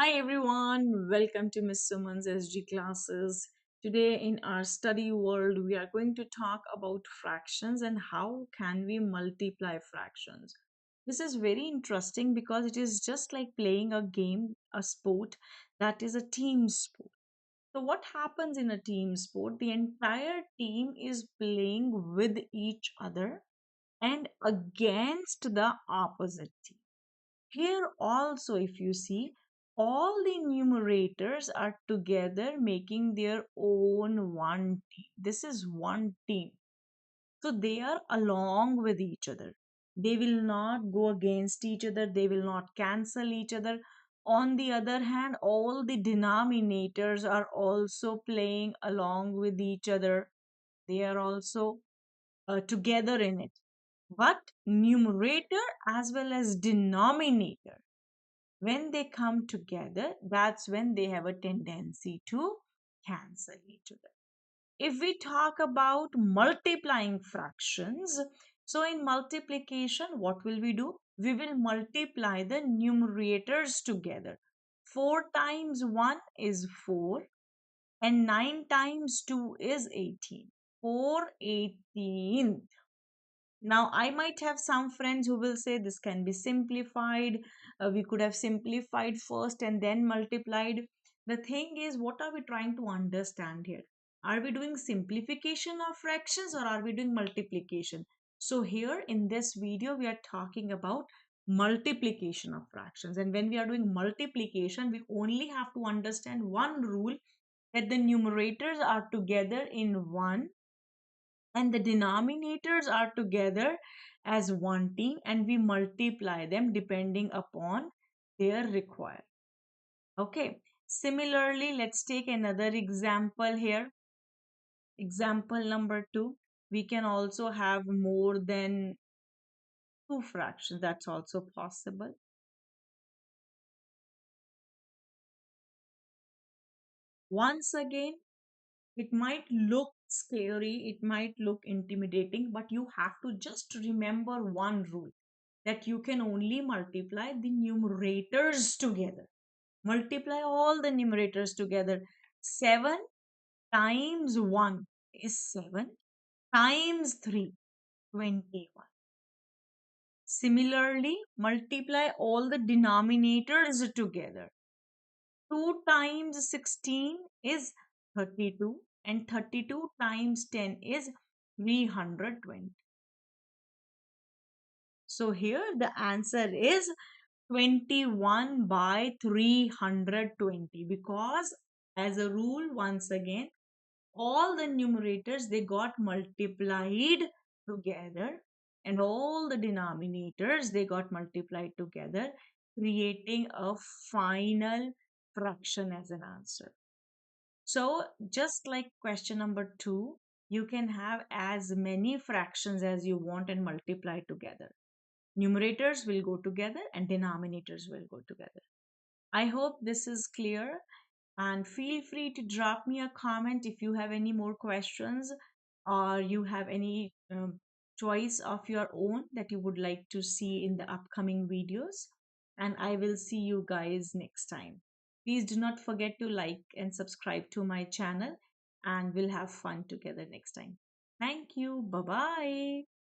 Hi everyone, welcome to Miss Suman's SG classes. Today in our study world, we are going to talk about fractions and how can we multiply fractions. This is very interesting because it is just like playing a game, a sport that is a team sport. So what happens in a team sport? The entire team is playing with each other and against the opposite team. Here also, if you see, all the numerators are together making their own one team. This is one team. So they are along with each other. They will not go against each other. They will not cancel each other. On the other hand, all the denominators are also playing along with each other. They are also together in it. But numerator as well as denominator, when they come together, that's when they have a tendency to cancel each other. If we talk about multiplying fractions, so in multiplication, what will we do? We will multiply the numerators together. 4 times 1 is 4 and 9 times 2 is 18. 4/18. Now, I might have some friends who will say this can be simplified. We could have simplified first and then multiplied. The thing is, what are we trying to understand here? Are we doing simplification of fractions or are we doing multiplication? So here in this video, we are talking about multiplication of fractions. And when we are doing multiplication, we only have to understand one rule, that the numerators are together in one and the denominators are together as one team, and we multiply them depending upon their requirement. Okay, similarly, let's take another example here. Example number 2, we can also have more than two fractions. That's also possible. Once again, it might look scary, it might look intimidating, but you have to just remember one rule, that you can only multiply the numerators together. Multiply all the numerators together. 7 times 1 is 7 times 3, 21. Similarly, multiply all the denominators together. 2 times 16 is 32 and 32 times 10 is 320. So here the answer is 21 by 320, because as a rule, once again, all the numerators, they got multiplied together and all the denominators, they got multiplied together, creating a final fraction as an answer. So just like question number 2, you can have as many fractions as you want and multiply together. Numerators will go together and denominators will go together. I hope this is clear, and feel free to drop me a comment if you have any more questions or you have any choice of your own that you would like to see in the upcoming videos. And I will see you guys next time. Please do not forget to like and subscribe to my channel, and we'll have fun together next time. Thank you. Bye bye.